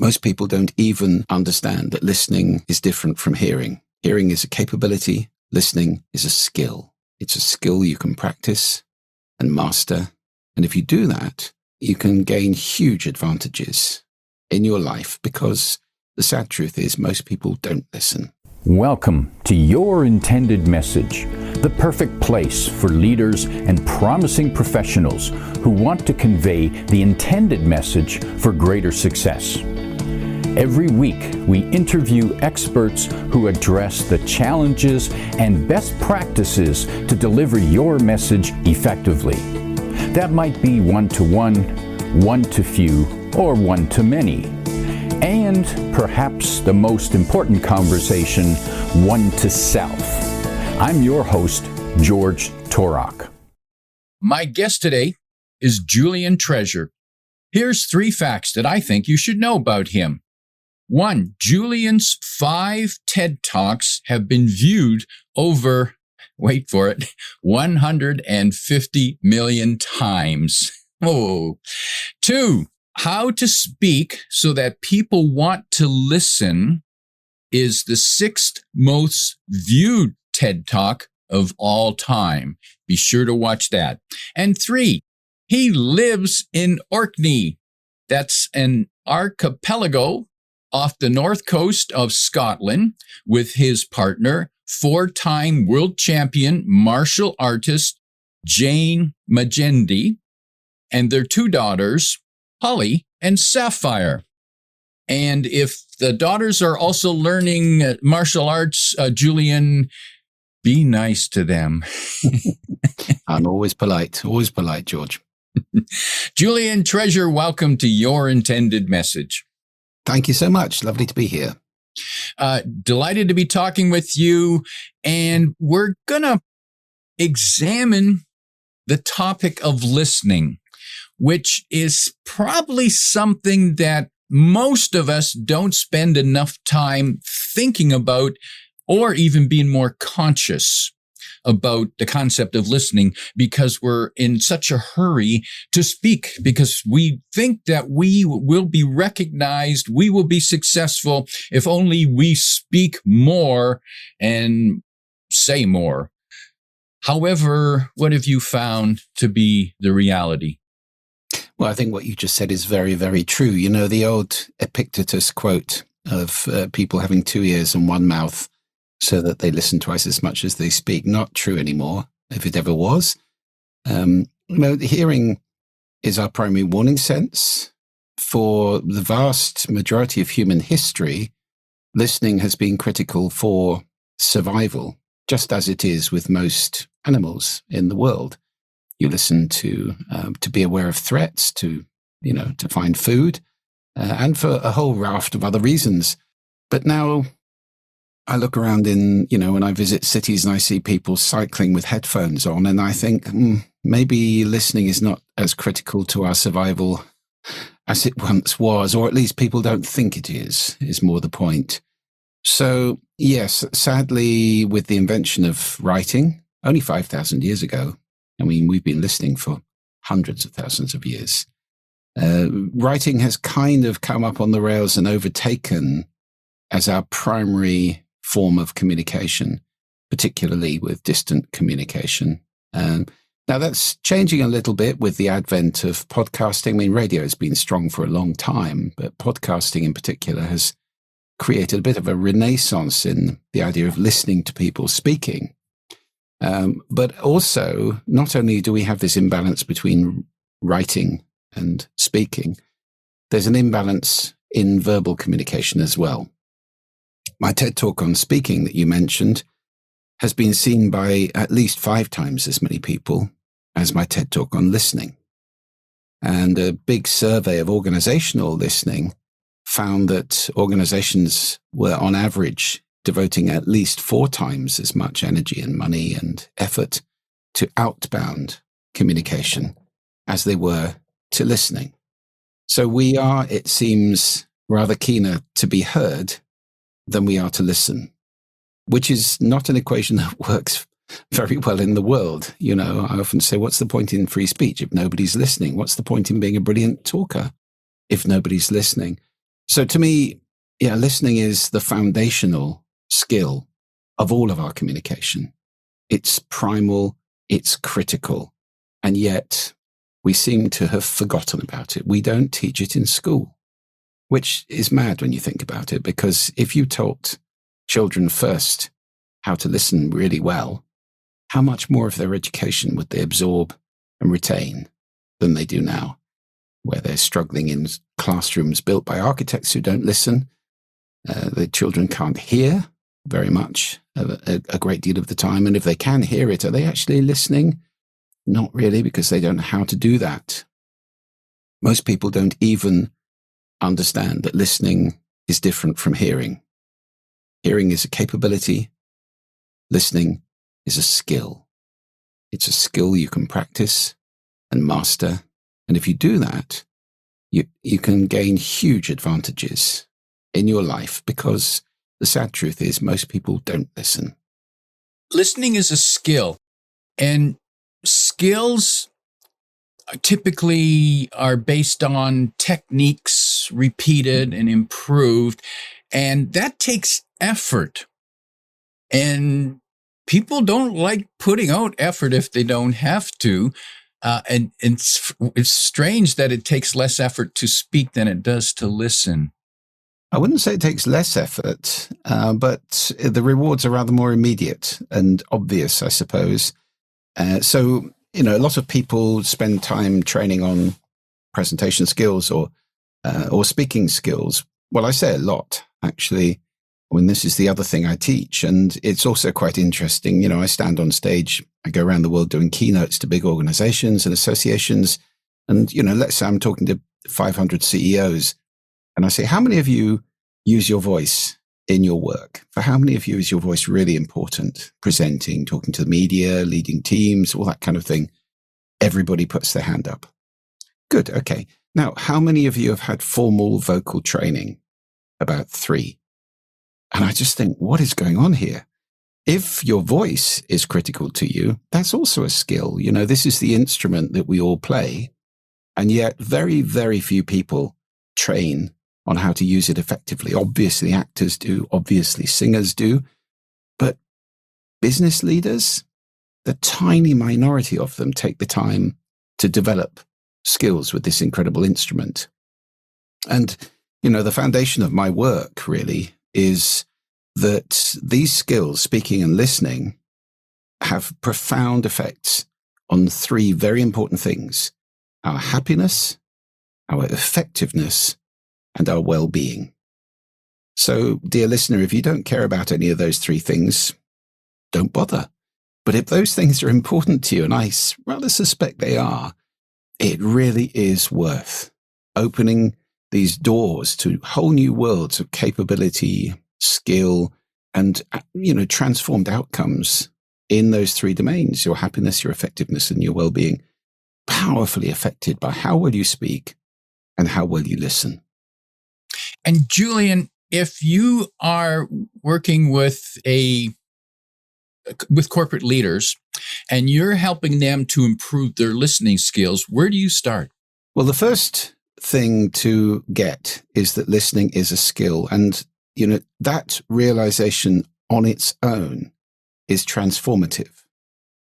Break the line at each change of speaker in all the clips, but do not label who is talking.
Most people don't even understand that listening is different from hearing. Hearing is a capability. Listening is a skill. It's a skill you can practice and master. And if you do that, you can gain huge advantages in your life, because the sad truth is most people don't listen.
Welcome to Your Intended Message, the perfect place for leaders and promising professionals who want to convey the intended message for greater success. Every week, we interview experts who address the challenges and best practices to deliver your message effectively. That might be one-to-one, one-to-few, or one-to-many. And perhaps the most important conversation, one-to-self. I'm your host, George Torok. My guest today is Julian Treasure. Here's 3 facts that I think you should know about him. 1. Julian's 5 TED Talks have been viewed over, wait for it, 150 million times. Oh. 2. How to speak so that people want to listen is the 6th most viewed TED Talk of all time. Be sure to watch that. And 3, he lives in Orkney. That's an archipelago off the north coast of Scotland with his partner, 4-time world champion martial artist Jane Magendie, and their 2 daughters, Holly and Sapphire. And if the daughters are also learning martial arts, Julian, be nice to them.
I'm always polite, George.
Julian Treasure, welcome to Your Intended Message.
Thank you so much. Lovely to be here.
Delighted to be talking with you. And we're going to examine the topic of listening, which is probably something that most of us don't spend enough time thinking about or even being more conscious about the concept of listening, because we're in such a hurry to speak, because we think that we will be recognized, we will be successful if only we speak more and say more. However, what have you found to be the reality?
Well, I think what you just said is very, very true. You know, the old Epictetus quote of people having 2 ears and 1 mouth so that they listen twice as much as they speak. Not true anymore, if it ever was. Hearing is our primary warning sense. For the vast majority of human history, listening has been critical for survival, just as it is with most animals in the world. You listen to be aware of threats, to find food, and for a whole raft of other reasons. But now I look around when I visit cities and I see people cycling with headphones on, and I think maybe listening is not as critical to our survival as it once was, or at least people don't think it is more the point. So yes, sadly, with the invention of writing, only 5,000 years ago, I mean, we've been listening for hundreds of thousands of years. Writing has kind of come up on the rails and overtaken as our primary form of communication, particularly with distant communication. Now that's changing a little bit with the advent of podcasting. I mean, radio has been strong for a long time, but podcasting in particular has created a bit of a renaissance in the idea of listening to people speaking. But also, not only do we have this imbalance between writing and speaking, there's an imbalance in verbal communication as well. My TED Talk on speaking that you mentioned has been seen by at least 5 times as many people as my TED Talk on listening. And a big survey of organizational listening found that organizations were on average devoting at least 4 times as much energy and money and effort to outbound communication as they were to listening. So we are, it seems, rather keener to be heard than we are to listen, which is not an equation that works very well in the world. You know, I often say, what's the point in free speech if nobody's listening? What's the point in being a brilliant talker if nobody's listening? So to me, listening is the foundational skill of all of our communication. It's primal, it's critical, and yet we seem to have forgotten about it. We don't teach it in school, which is mad when you think about it, because if you taught children first how to listen really well, how much more of their education would they absorb and retain than they do now, where they're struggling in classrooms built by architects who don't listen. The children can't hear very much, a great deal of the time. And if they can hear it, are they actually listening? Not really, because they don't know how to do that. Most people don't even understand that listening is different from hearing. Hearing is a capability. Listening is a skill. It's a skill you can practice and master. And if you do that, you can gain huge advantages in your life, because the sad truth is most people don't listen.
Listening is a skill, and skills typically are based on techniques repeated and improved, and that takes effort. And people don't like putting out effort if they don't have to. And it's strange that it takes less effort to speak than it does to listen.
I wouldn't say it takes less effort, but the rewards are rather more immediate and obvious, I suppose. So, a lot of people spend time training on presentation skills or speaking skills. Well, I say a lot, actually, when this is the other thing I teach. And it's also quite interesting. I stand on stage, I go around the world doing keynotes to big organizations and associations. And, let's say I'm talking to 500 CEOs. And I say, how many of you use your voice in your work? For how many of you is your voice really important? Presenting, talking to the media, leading teams, all that kind of thing. Everybody puts their hand up. Good. Okay. Now, how many of you have had formal vocal training? About 3. And I just think, what is going on here? If your voice is critical to you, that's also a skill. This is the instrument that we all play. And yet very, very few people train on how to use it effectively. Obviously, actors do. Obviously, singers do. But business leaders, the tiny minority of them take the time to develop skills with this incredible instrument. And, the foundation of my work really is that these skills, speaking and listening, have profound effects on 3 very important things: our happiness, our effectiveness, and our well-being. So, dear listener, if you don't care about any of those 3 things, don't bother. But if those things are important to you, and I rather suspect they are, it really is worth opening these doors to whole new worlds of capability, skill, and, transformed outcomes in those 3 domains: your happiness, your effectiveness, and your well-being, powerfully affected by how well you speak and how well you listen.
And Julian, if you are working with corporate leaders and you're helping them to improve their listening skills, where do you start?
Well, the first thing to get is that listening is a skill. And, that realization on its own is transformative,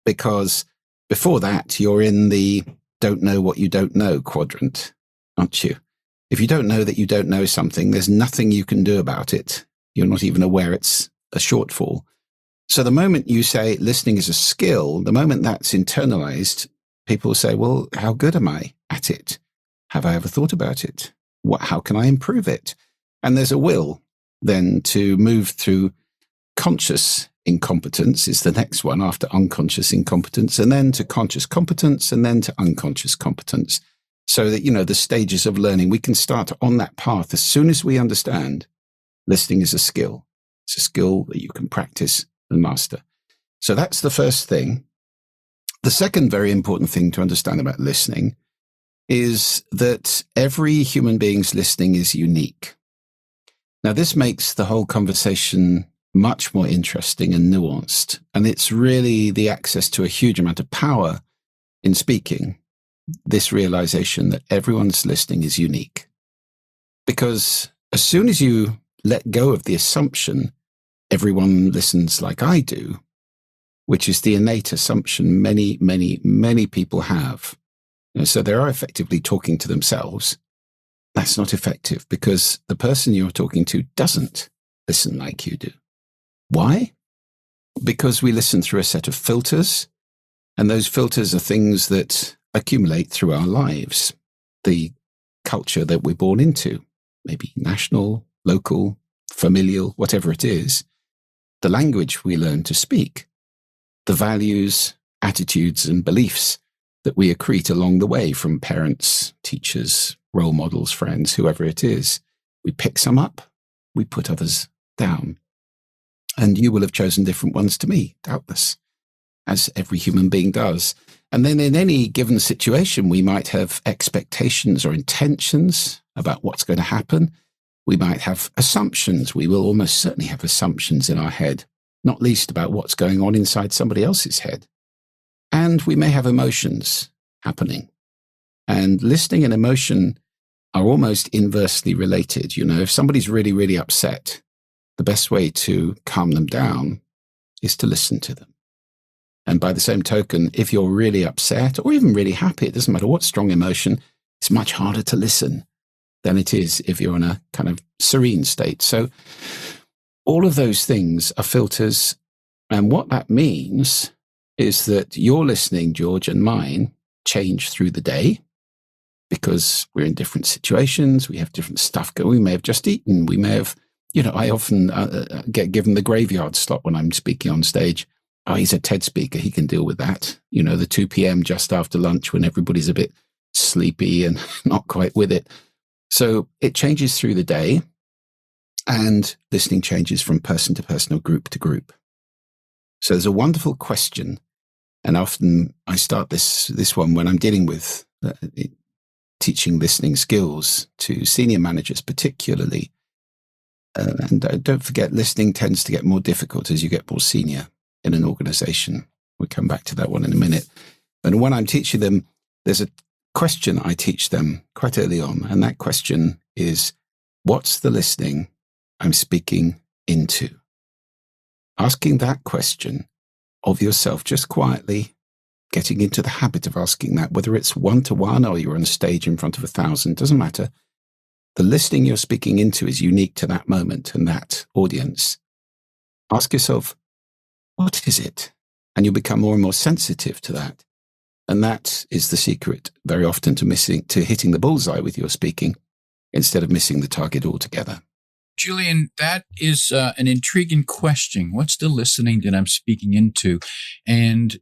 because before that, you're in the don't know what you don't know quadrant, aren't you? If you don't know that you don't know something, there's nothing you can do about it. You're not even aware it's a shortfall. So the moment you say listening is a skill, the moment that's internalized, people say, well, how good am I at it? Have I ever thought about it? How can I improve it? And there's a will then to move through conscious incompetence is the next one after unconscious incompetence, and then to conscious competence, and then to unconscious competence. So that, the stages of learning, we can start on that path as soon as we understand listening is a skill. It's a skill that you can practice and master. So that's the first thing. The second very important thing to understand about listening is that every human being's listening is unique. Now, this makes the whole conversation much more interesting and nuanced. And it's really the access to a huge amount of power in speaking, this realization that everyone's listening is unique. Because as soon as you let go of the assumption everyone listens like I do, which is the innate assumption many people have. So they are effectively talking to themselves. That's not effective because the person you're talking to doesn't listen like you do. Why? Because we listen through a set of filters, and those filters are things that accumulate through our lives. The culture that we're born into, maybe national, local, familial, whatever it is, the language we learn to speak, the values, attitudes, and beliefs that we accrete along the way from parents, teachers, role models, friends, whoever it is. We pick some up, we put others down. And you will have chosen different ones to me, doubtless, as every human being does. And then in any given situation, we might have expectations or intentions about what's going to happen. We might have assumptions. We will almost certainly have assumptions in our head, not least about what's going on inside somebody else's head. And we may have emotions happening. And listening and emotion are almost inversely related. If somebody's really, really upset, the best way to calm them down is to listen to them. And by the same token, if you're really upset or even really happy, it doesn't matter what strong emotion, it's much harder to listen than it is if you're in a kind of serene state. So all of those things are filters. And what that means is that your listening, George, and mine change through the day because we're in different situations. We have different stuff going. We may have just eaten. We may have, I often get given the graveyard slot when I'm speaking on stage. Oh, he's a TED speaker. He can deal with that. The 2 p.m. just after lunch when everybody's a bit sleepy and not quite with it. So it changes through the day, and listening changes from person to person or group to group. So there's a wonderful question, and often I start this one when I'm dealing with teaching listening skills to senior managers particularly. And don't forget, listening tends to get more difficult as you get more senior in an organization. We'll come back to that one in a minute. And when I'm teaching them, there's a question I teach them quite early on, and that question is, what's the listening I'm speaking into? Asking that question of yourself, just quietly getting into the habit of asking that, whether it's one-to-one or you're on stage in front of 1,000, doesn't matter. The listening you're speaking into is unique to that moment and that audience. Ask yourself, what is it? And you'll become more and more sensitive to that. And that is the secret very often to hitting the bullseye with your speaking instead of missing the target altogether.
Julian, that is an intriguing question. What's the listening that I'm speaking into? And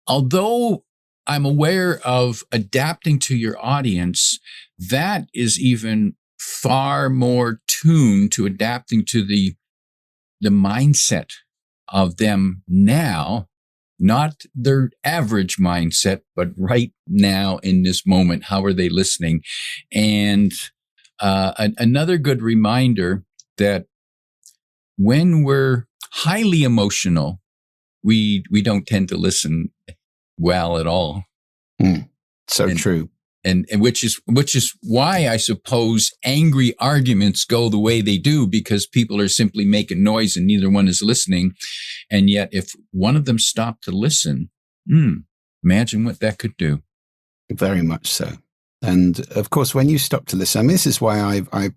although I'm aware of adapting to your audience, that is even far more tuned to adapting to the mindset of them now, not their average mindset, but right now in this moment. How are they listening? And another good reminder that when we're highly emotional, we don't tend to listen well at all.
True.
And which is why I suppose angry arguments go the way they do, because people are simply making noise and neither one is listening. And yet if one of them stopped to listen, imagine what that could do.
Very much so. And of course, when you stop to listen, this is why I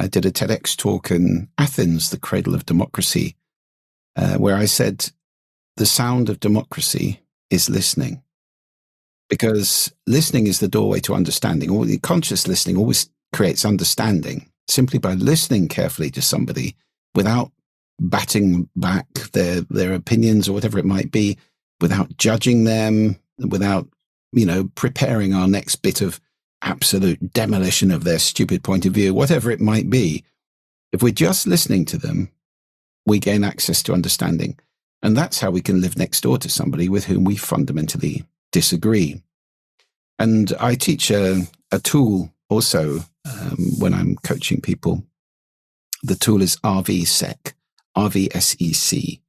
did a TEDx talk in Athens, the cradle of democracy, where I said the sound of democracy is listening. Because listening is the doorway to understanding. Or conscious listening always creates understanding. Simply by listening carefully to somebody without batting back their opinions or whatever it might be, without judging them, without, preparing our next bit of absolute demolition of their stupid point of view, whatever it might be. If we're just listening to them, we gain access to understanding. And that's how we can live next door to somebody with whom we fundamentally disagree. And I teach a tool also when I'm coaching people. The tool is RVSEC, RVSEC.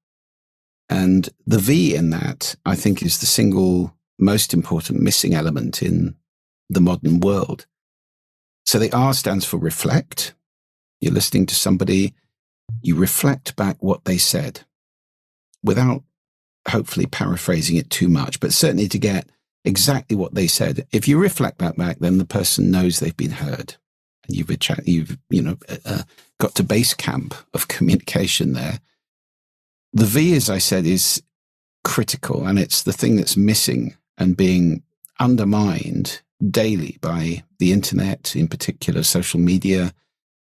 And the V in that, I think, is the single most important missing element in the modern world. So the R stands for reflect. You're listening to somebody, you reflect back what they said without hopefully paraphrasing it too much, but certainly to get exactly what they said. If you reflect that back, then the person knows they've been heard. And you've got to base camp of communication there. The V, as I said, is critical, and it's the thing that's missing and being undermined daily by the internet, in particular social media,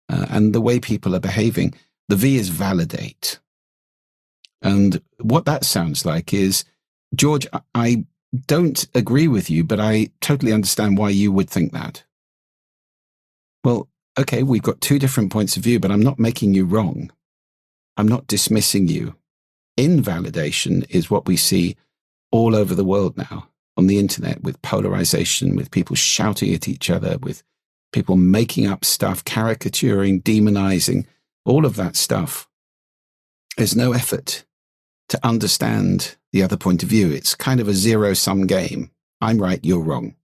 and the way people are behaving. The V is validate. And what that sounds like is, George, I don't agree with you, but I totally understand why you would think that. Well, okay, we've got two different points of view, but I'm not making you wrong. I'm not dismissing you. Invalidation is what we see all over the world now on the internet, with polarization, with people shouting at each other, with people making up stuff, caricaturing, demonizing, all of that stuff. There's no effort to understand the other point of view. It's kind of a zero-sum game. I'm right, you're wrong.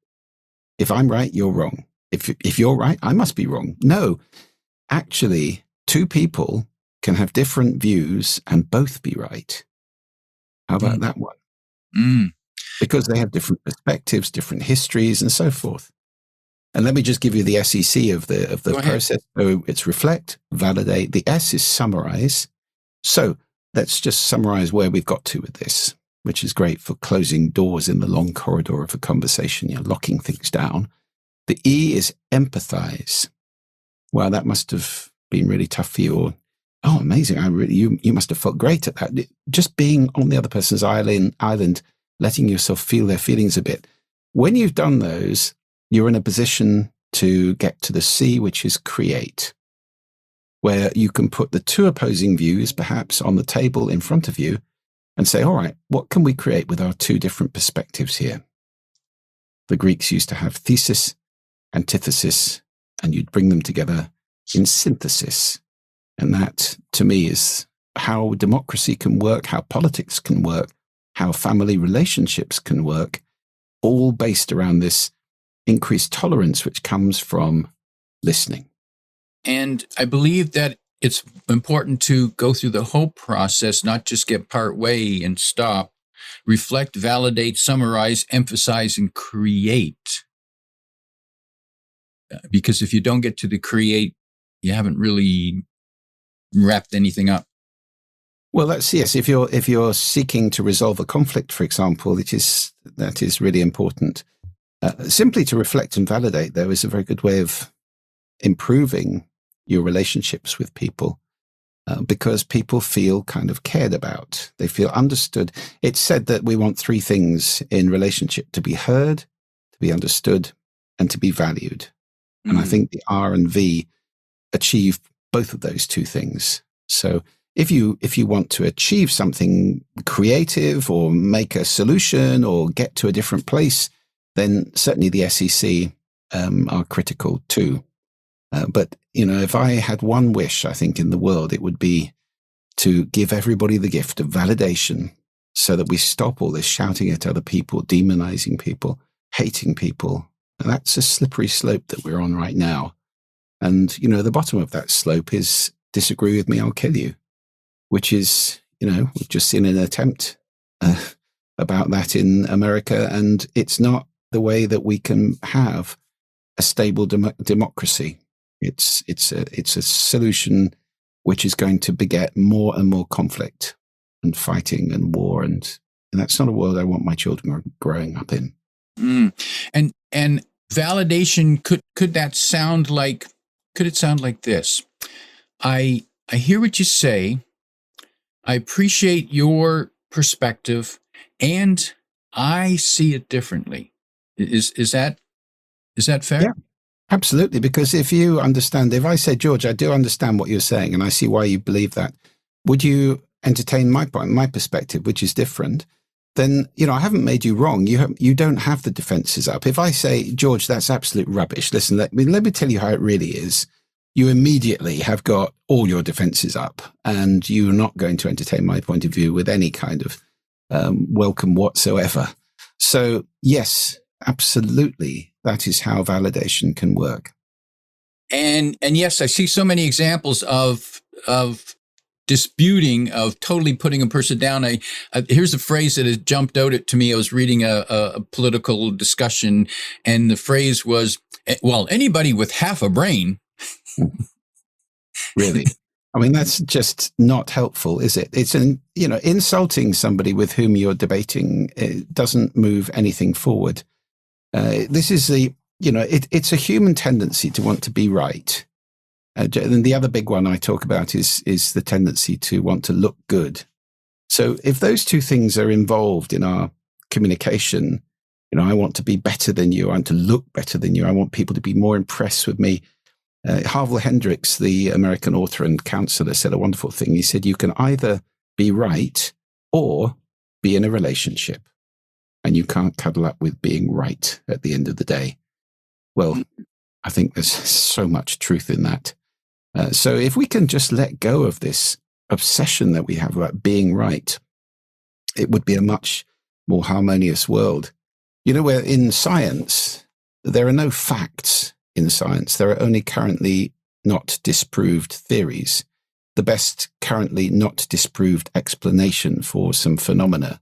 If I'm right, you're wrong. If you're right, I must be wrong. No, actually, two people can have different views and both be right. How about that one? Because they have different perspectives, different histories, and so forth. And let me just give you the SEC of the process. So it's reflect, validate. The S is summarize. So let's just summarize where we've got to with this, which is great for closing doors in the long corridor of a conversation, locking things down. The E is empathize. Wow, that must have been really tough for you. Or, oh, amazing. You must have felt great at that. Just being on the other person's island, letting yourself feel their feelings a bit. When you've done those, you're in a position to get to the C, which is create, where you can put the two opposing views perhaps on the table in front of you and say, all right, what can we create with our two different perspectives here? The Greeks used to have thesis, antithesis, and you'd bring them together in synthesis. And that, to me, is how democracy can work, how politics can work, how family relationships can work, all based around this increased tolerance which comes from listening.
And I believe that it's important to go through the whole process, not just get part way and stop. Reflect, validate, summarize, emphasize, and create. Because if you don't get to the create, you haven't really wrapped anything up.
Well, yes. If you're seeking to resolve a conflict, for example, that is really important. Simply to reflect and validate, though, is a very good way of improving your relationships with people, because people feel kind of cared about. They feel understood. It's said that we want three things in relationship: to be heard, to be understood, and to be valued. And I think the R and V achieve both of those two things. So if you want to achieve something creative or make a solution or get to a different place, then certainly the SEC are critical too. But, if I had one wish, I think, in the world, it would be to give everybody the gift of validation so that we stop all this shouting at other people, demonizing people, hating people. And that's a slippery slope that we're on right now. And, the bottom of that slope is disagree with me, I'll kill you, which is, we've just seen an attempt about that in America. And it's not the way that we can have a stable democracy. It's a solution which is going to beget more and more conflict and fighting and war, and that's not a world I want my children growing up in.
And validation, could that sound like? Could it sound like this? I hear what you say. I appreciate your perspective, and I see it differently. Is that fair?
Yeah. Absolutely, because if you understand, if I say, George, I do understand what you're saying, and I see why you believe that, would you entertain my point, my perspective, which is different? Then, I haven't made you wrong. You don't have the defenses up. If I say, George, that's absolute rubbish, listen, let me tell you how it really is. You immediately have got all your defenses up, and you're not going to entertain my point of view with any kind of welcome whatsoever. So, yes, absolutely, that is how validation can work.
And yes, I see so many examples of disputing, of totally putting a person down. Here's a phrase that has jumped out to me. I was reading a political discussion, and the phrase was, well, anybody with half a brain.
Really? I mean, that's just not helpful, is it? It's insulting somebody with whom you're debating. It doesn't move anything forward. This is it's a human tendency to want to be right. And the other big one I talk about is the tendency to want to look good. So if those two things are involved in our communication, I want to be better than you. I want to look better than you. I want people to be more impressed with me. Harville Hendricks, the American author and counselor, said a wonderful thing. He said, you can either be right or be in a relationship, and you can't cuddle up with being right at the end of the day. Well, I think there's so much truth in that. So if we can just let go of this obsession that we have about being right, it would be a much more harmonious world. Where in science, there are no facts in science. There are only currently not disproved theories, the best currently not disproved explanation for some phenomena.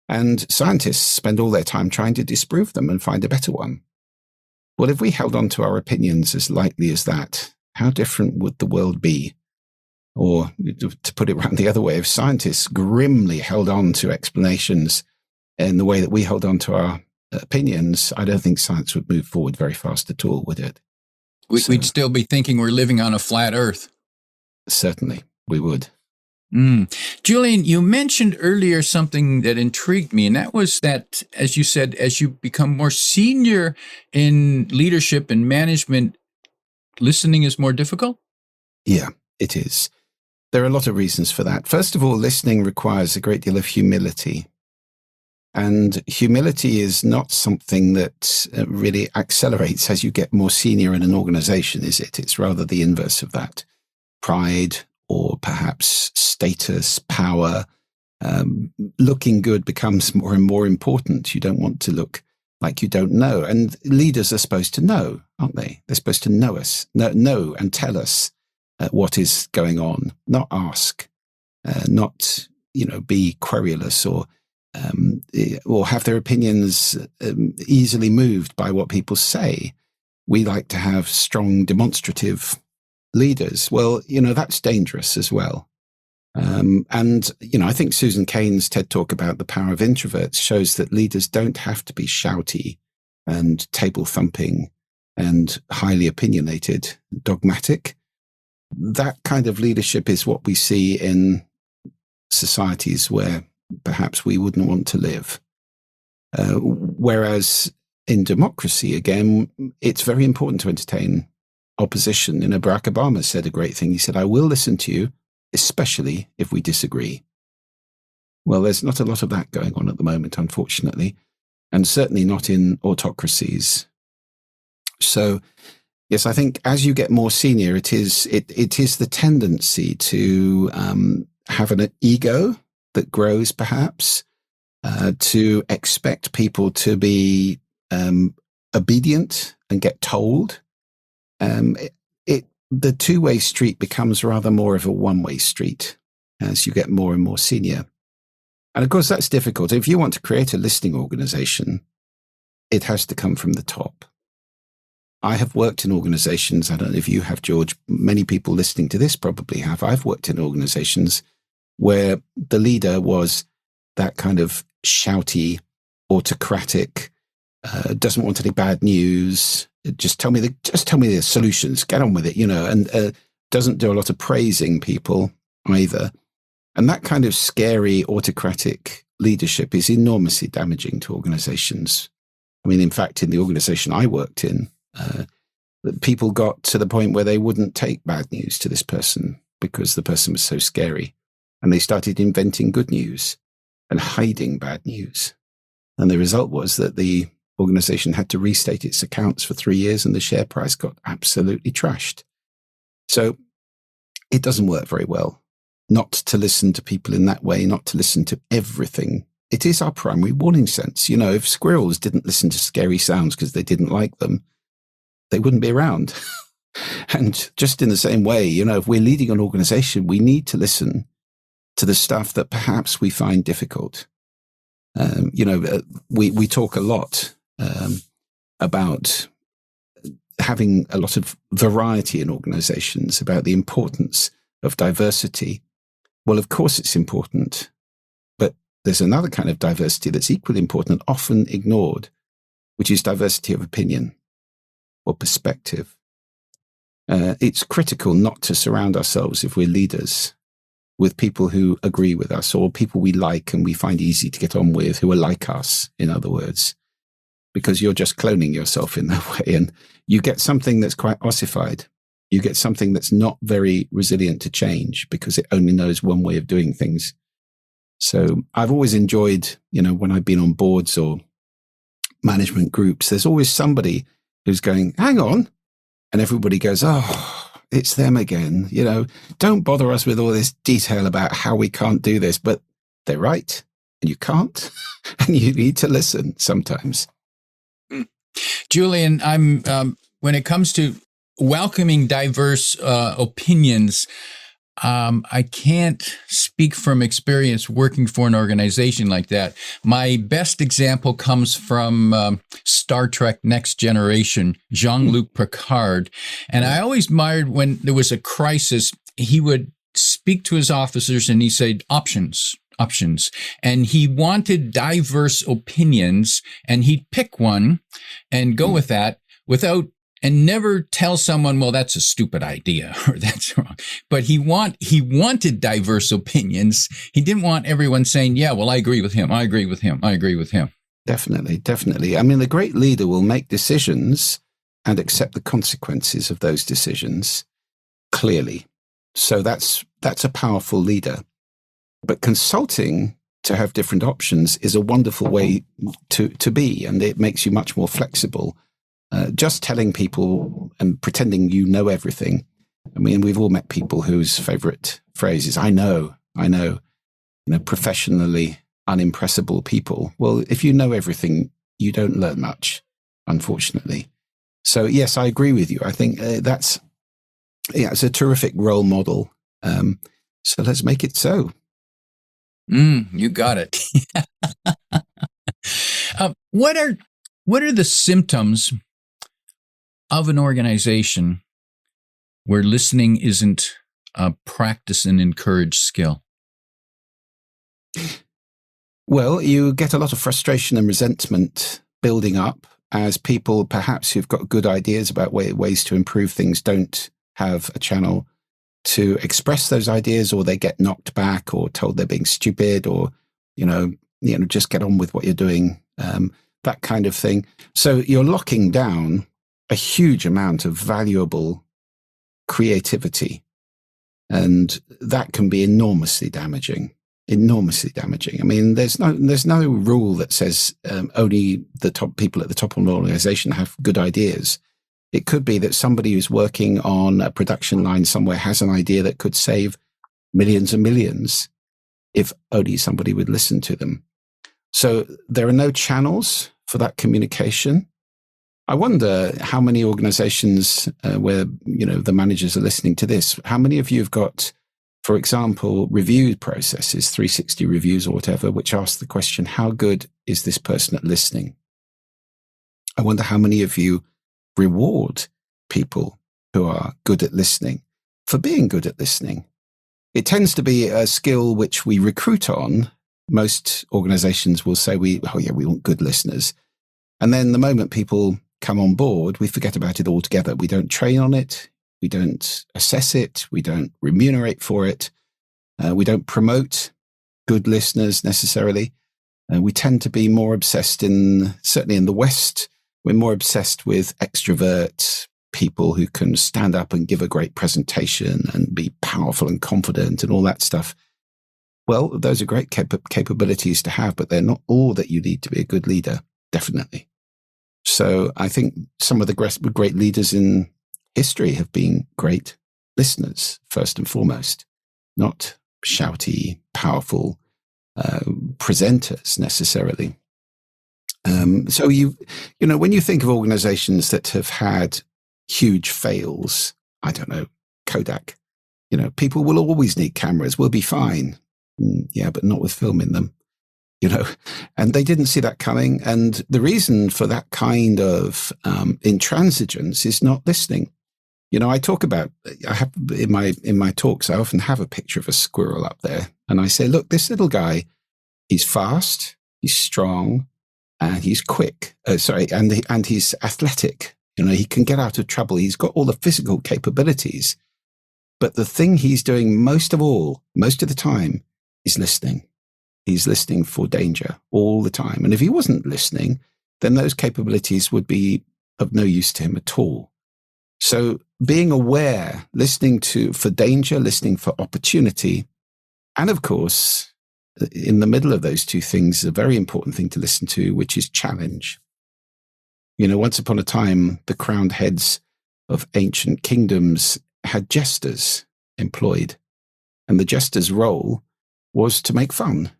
And scientists spend all their time trying to disprove them and find a better one. Well, if we held on to our opinions as lightly as that, how different would the world be? Or, to put it around the other way, if scientists grimly held on to explanations in the way that we hold on to our opinions, I don't think science would move forward very fast at all, would it?
We'd still be thinking we're living on a flat earth.
Certainly, we would.
Julian, you mentioned earlier something that intrigued me, and that was that, as you said, as you become more senior in leadership and management, listening is more difficult?
Yeah, it is. There are a lot of reasons for that. First of all, listening requires a great deal of humility. And humility is not something that really accelerates as you get more senior in an organization, is it? It's rather the inverse of that. Pride, or perhaps status, power, looking good becomes more and more important. You don't want to look like you don't know. And leaders are supposed to know, aren't they? They're supposed to know us, know and tell us what is going on, not ask, not, be querulous or have their opinions easily moved by what people say. We like to have strong, demonstrative leaders. Well, that's dangerous as well. I think Susan Cain's TED Talk about the power of introverts shows that leaders don't have to be shouty and table thumping and highly opinionated, dogmatic. That kind of leadership is what we see in societies where perhaps we wouldn't want to live. Whereas in democracy, again, it's very important to entertain opposition. Barack Obama said a great thing. He said, I will listen to you, especially if we disagree. Well, there's not a lot of that going on at the moment, unfortunately, and certainly not in autocracies. So, yes, I think as you get more senior, it is the tendency to have an ego that grows, perhaps, to expect people to be obedient and get told. The two-way street becomes rather more of a one-way street as you get more and more senior. And of course, that's difficult. If you want to create a listening organization, it has to come from the top. I have worked in organizations, I don't know if you have, George, many people listening to this probably have. I've worked in organizations where the leader was that kind of shouty, autocratic, doesn't want any bad news. Just tell me the solutions. Get on with it, and doesn't do a lot of praising people either. And that kind of scary, autocratic leadership is enormously damaging to organizations. I mean, in fact, in the organization I worked in, people got to the point where they wouldn't take bad news to this person because the person was so scary. And they started inventing good news and hiding bad news. And the result was that the organization had to restate its accounts for 3 years and the share price got absolutely trashed. So it doesn't work very well not to listen to people in that way, not to listen to everything. It is our primary warning sense. If squirrels didn't listen to scary sounds because they didn't like them, they wouldn't be around. And just in the same way, if we're leading an organization, we need to listen to the stuff that perhaps we find difficult. We talk a lot about having a lot of variety in organizations, about the importance of diversity. Well, of course it's important, but there's another kind of diversity that's equally important, often ignored, which is diversity of opinion or perspective. It's critical not to surround ourselves, if we're leaders, with people who agree with us or people we like and we find easy to get on with, who are like us, in other words, because you're just cloning yourself in that way. And you get something that's quite ossified. You get something that's not very resilient to change because it only knows one way of doing things. So I've always enjoyed, when I've been on boards or management groups, there's always somebody who's going, hang on. And everybody goes, oh, it's them again. Don't bother us with all this detail about how we can't do this, but they're right. And you can't, and you need to listen sometimes.
Julian, when it comes to welcoming diverse opinions, I can't speak from experience working for an organization like that. My best example comes from Star Trek Next Generation, Jean-Luc Picard. And I always admired when there was a crisis, he would speak to his officers and he said, options. And he wanted diverse opinions, and he'd pick one and go with that and never tell someone, well, that's a stupid idea or that's wrong. But he wanted diverse opinions. He didn't want everyone saying, yeah, well, I agree with him. I agree with him. I agree with him.
Definitely. I mean, the great leader will make decisions and accept the consequences of those decisions clearly. So that's a powerful leader. But consulting to have different options is a wonderful way to be, and it makes you much more flexible. Just telling people and pretending you know everything. I mean, we've all met people whose favorite phrase is, I know, professionally unimpressible people. Well, if you know everything, you don't learn much, unfortunately. So yes, I agree with you. I think it's a terrific role model. So let's make it so.
You got it. What are the symptoms of an organization where listening isn't a practice and encouraged skill?
Well, you get a lot of frustration and resentment building up as people, perhaps who've got good ideas about ways to improve things, don't have a channel to express those ideas, or they get knocked back or told they're being stupid, or, just get on with what you're doing, that kind of thing. So you're locking down a huge amount of valuable creativity, and that can be enormously damaging. I mean, there's no rule that says only the top people at the top of an organization have good ideas. It could be that somebody who's working on a production line somewhere has an idea that could save millions and millions if only somebody would listen to them. So there are no channels for that communication. I wonder how many organizations where, the managers are listening to this, how many of you have got, for example, review processes, 360 reviews or whatever, which ask the question, how good is this person at listening? I wonder how many of you reward people who are good at listening for being good at listening. It tends to be a skill which we recruit on. Most organizations will say, we want good listeners. And then the moment people come on board, we forget about it altogether. We don't train on it. We don't assess it. We don't remunerate for it. We don't promote good listeners necessarily. We tend to be more obsessed certainly in the West, we're more obsessed with extrovert people who can stand up and give a great presentation and be powerful and confident and all that stuff. Well, those are great capabilities to have, but they're not all that you need to be a good leader, definitely. So I think some of the great leaders in history have been great listeners, first and foremost, not shouty, powerful presenters necessarily. So when you think of organizations that have had huge fails, I don't know, Kodak, people will always need cameras. We'll be fine. Yeah, but not with film in them, and they didn't see that coming. And the reason for that kind of intransigence is not listening. I talk about, I have in my talks, I often have a picture of a squirrel up there, and I say, look, this little guy, he's fast, he's strong, and he's quick. And he's athletic. He can get out of trouble. He's got all the physical capabilities. But the thing he's doing most of the time, is listening. He's listening for danger all the time. And if he wasn't listening, then those capabilities would be of no use to him at all. So being aware, listening for danger, listening for opportunity, and of course, in the middle of those two things, a very important thing to listen to, which is challenge. Once upon a time, the crowned heads of ancient kingdoms had jesters employed, and the jester's role was to make fun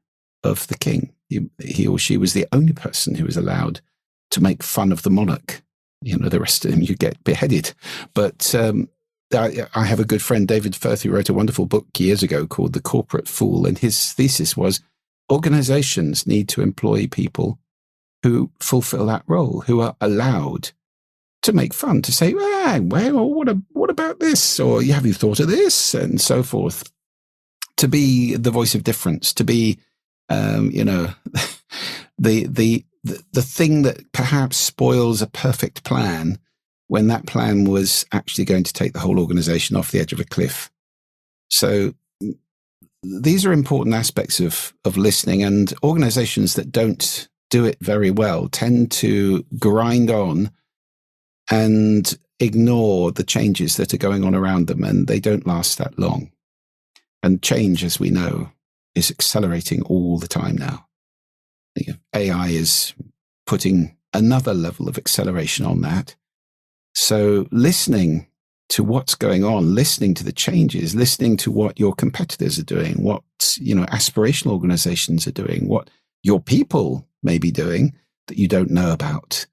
of the king. He or she was the only person who was allowed to make fun of the monarch. The rest of them, you get beheaded. But I have a good friend, David Firth, who wrote a wonderful book years ago called The Corporate Fool. And his thesis was organizations need to employ people who fulfill that role, who are allowed to make fun, to say, well, what about this? Or have you thought of this? And so forth. To be the voice of difference, to be, the thing that perhaps spoils a perfect plan when that plan was actually going to take the whole organization off the edge of a cliff. So these are important aspects of listening, and organizations that don't do it very well tend to grind on and ignore the changes that are going on around them, and they don't last that long. And change, as we know, is accelerating all the time now. AI is putting another level of acceleration on that. So listening to what's going on, listening to the changes, listening to what your competitors are doing, what aspirational organizations are doing, what your people may be doing that you don't know about.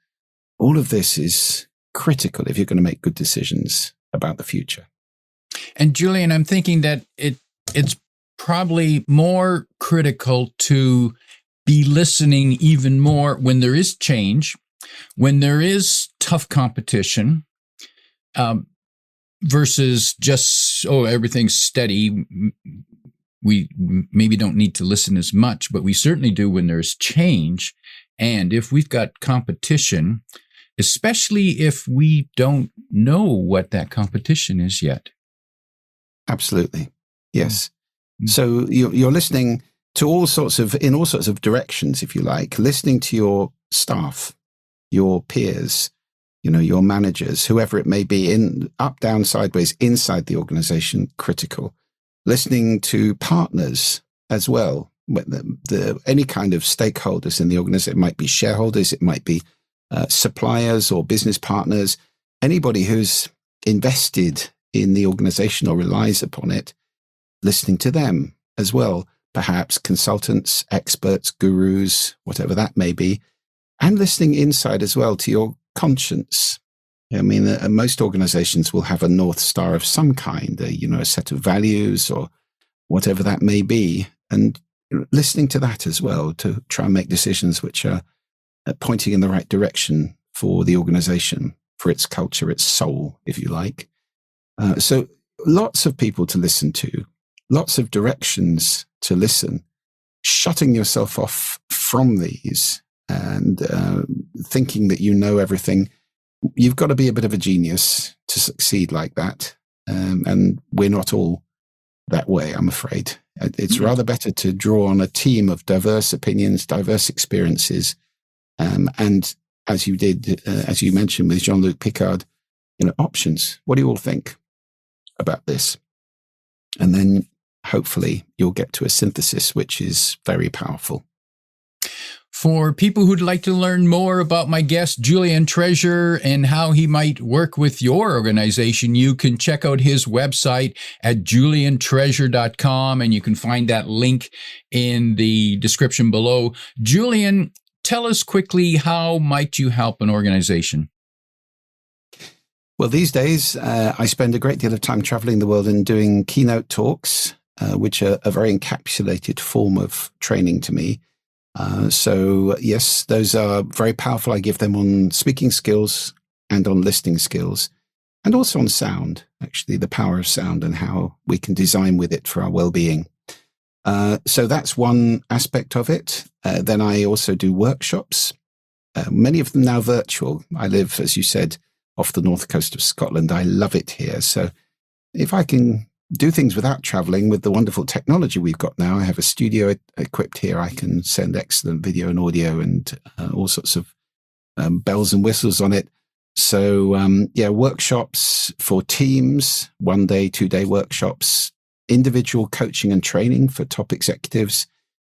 All of this is critical if you're going to make good decisions about the future.
And Julian, I'm thinking that it's probably more critical to be listening even more when there is change, when there is tough competition, versus just, everything's steady. We maybe don't need to listen as much, but we certainly do when there's change. And if we've got competition, especially if we don't know what that competition is yet.
Absolutely. Yes. Mm-hmm. So you're listening to in all sorts of directions, if you like, listening to your staff, your peers, your managers, whoever it may be, in up, down, sideways, inside the organization, critical. Listening to partners as well, any kind of stakeholders in the organization. It might be shareholders, it might be suppliers or business partners, anybody who's invested in the organization or relies upon it, listening to them as well. Perhaps consultants, experts, gurus, whatever that may be, and listening inside as well to your conscience. I mean, most organizations will have a North Star of some kind, a set of values or whatever that may be, and listening to that as well to try and make decisions which are pointing in the right direction for the organization, for its culture, its soul, if you like. So lots of people to listen to, lots of directions to listen, shutting yourself off from these and thinking that you know everything. You've got to be a bit of a genius to succeed like that. And we're not all that way, I'm afraid. It's rather better to draw on a team of diverse opinions, diverse experiences. And as you did, as you mentioned with Jean-Luc Picard, options. What do you all think about this? And then hopefully you'll get to a synthesis, which is very powerful.
For people who'd like to learn more about my guest, Julian Treasure, and how he might work with your organization, you can check out his website at juliantreasure.com, and you can find that link in the description below. Julian, tell us quickly, how might you help an organization?
Well, these days, I spend a great deal of time traveling the world and doing keynote talks, which are a very encapsulated form of training to me. So yes, those are very powerful. I give them on speaking skills and on listening skills, and also on sound, actually, the power of sound and how we can design with it for our well-being. So that's one aspect of it. Then I also do workshops, many of them now virtual. I live, as you said, off the north coast of Scotland. I love it here. So if I can do things without traveling with the wonderful technology we've got now, I have a studio equipped here. I can send excellent video and audio and all sorts of bells and whistles on it. So workshops for teams, 1 day, 2 day workshops, individual coaching and training for top executives,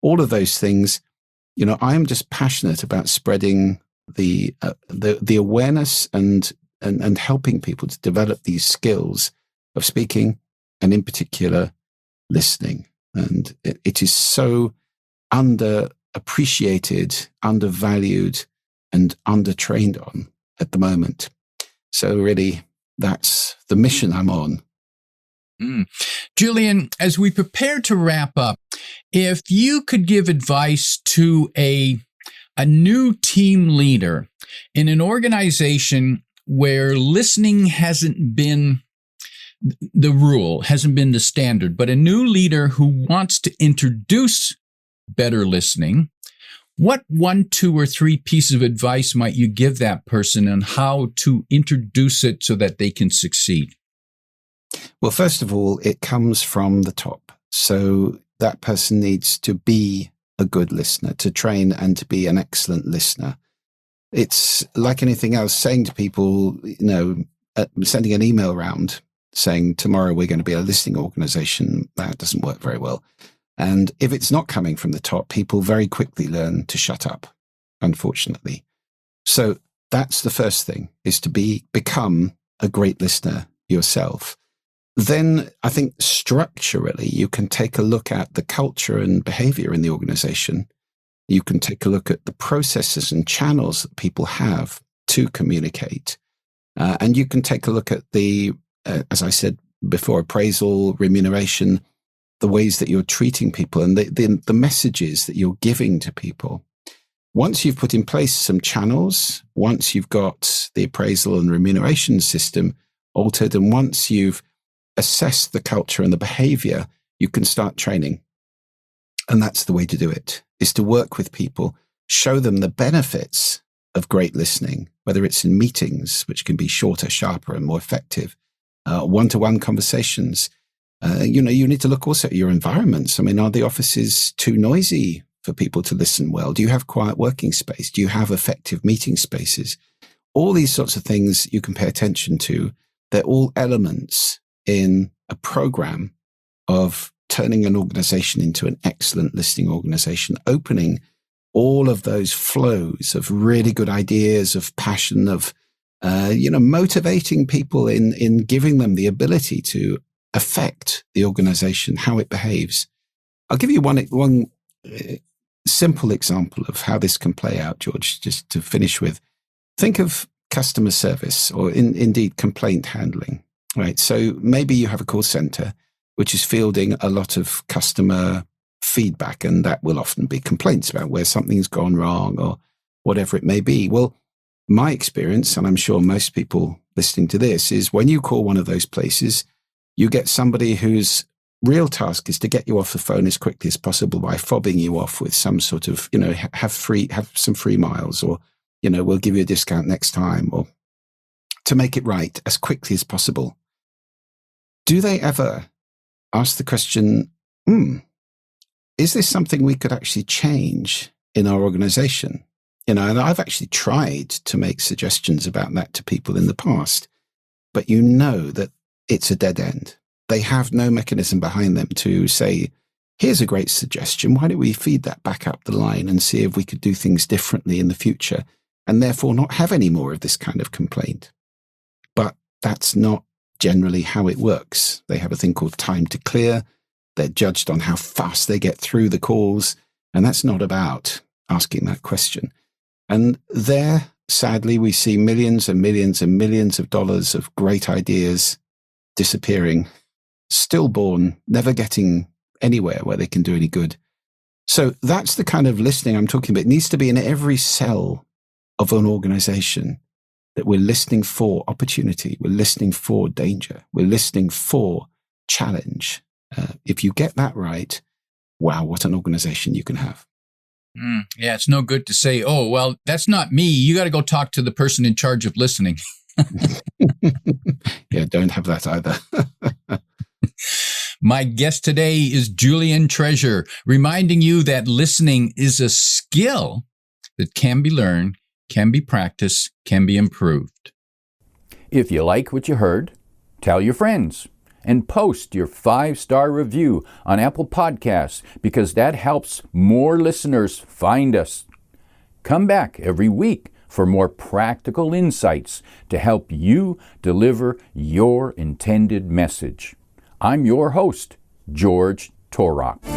all of those things. I am just passionate about spreading the awareness and helping people to develop these skills of speaking, and in particular, listening. And it is so underappreciated, undervalued, and undertrained on at the moment. So really, that's the mission I'm on.
Julian, as we prepare to wrap up, if you could give advice to a new team leader in an organization where listening hasn't been the rule, hasn't been the standard, but a new leader who wants to introduce better listening, what 1, 2, or 3 pieces of advice might you give that person on how to introduce it so that they can succeed?
Well, first of all, it comes from the top. So that person needs to be a good listener, to train and to be an excellent listener. It's like anything else, saying to people, sending an email around saying tomorrow we're going to be a listening organization, that doesn't work very well. And if it's not coming from the top, people very quickly learn to shut up, unfortunately. So that's the first thing, is to become a great listener yourself. Then I think structurally, you can take a look at the culture and behavior in the organization. You can take a look at the processes and channels that people have to communicate. And you can take a look at the, as I said before, appraisal, remuneration, the ways that you're treating people and the messages that you're giving to people. Once you've put in place some channels, once you've got the appraisal and remuneration system altered, and once you've assessed the culture and the behavior, you can start training. And that's the way to do it, is to work with people, show them the benefits of great listening, whether it's in meetings, which can be shorter, sharper, and more effective, one-to-one conversations. You need to look also at your environments. I mean, are the offices too noisy for people to listen well? Do you have quiet working space? Do you have effective meeting spaces? All these sorts of things you can pay attention to. They're all elements in a program of turning an organization into an excellent listening organization, opening all of those flows of really good ideas, of passion, of, motivating people in giving them the ability to affect the organization, how it behaves. I'll give you one simple example of how this can play out, George, just to finish with. Think of customer service, or indeed complaint handling, right? So maybe you have a call center which is fielding a lot of customer feedback, and that will often be complaints about where something's gone wrong or whatever it may be. Well, my experience, and I'm sure most people listening to this, is when you call one of those places, you get somebody whose real task is to get you off the phone as quickly as possible by fobbing you off with some sort of, have some free miles, or, we'll give you a discount next time, or to make it right as quickly as possible. Do they ever ask the question, is this something we could actually change in our organization? And I've actually tried to make suggestions about that to people in the past, but that it's a dead end. They have no mechanism behind them to say, here's a great suggestion. Why don't we feed that back up the line and see if we could do things differently in the future, and therefore not have any more of this kind of complaint? But that's not generally how it works. They have a thing called time to clear. They're judged on how fast they get through the calls. And that's not about asking that question. And there sadly, we see millions and millions and millions of dollars of great ideas disappearing, stillborn, never getting anywhere where they can do any good. So that's the kind of listening I'm talking about. It needs to be in every cell of an organization, that we're listening for opportunity, we're listening for danger, we're listening for challenge. If you get that right, wow, what an organization you can have.
Yeah, it's no good to say, oh, well, that's not me. You got to go talk to the person in charge of listening.
Yeah, don't have that either.
My guest today is Julian Treasure, reminding you that listening is a skill that can be learned, can be practiced, can be improved.
If you like what you heard, tell your friends and post your 5-star review on Apple Podcasts, because that helps more listeners find us. Come back every week for more practical insights to help you deliver your intended message. I'm your host, George Torok.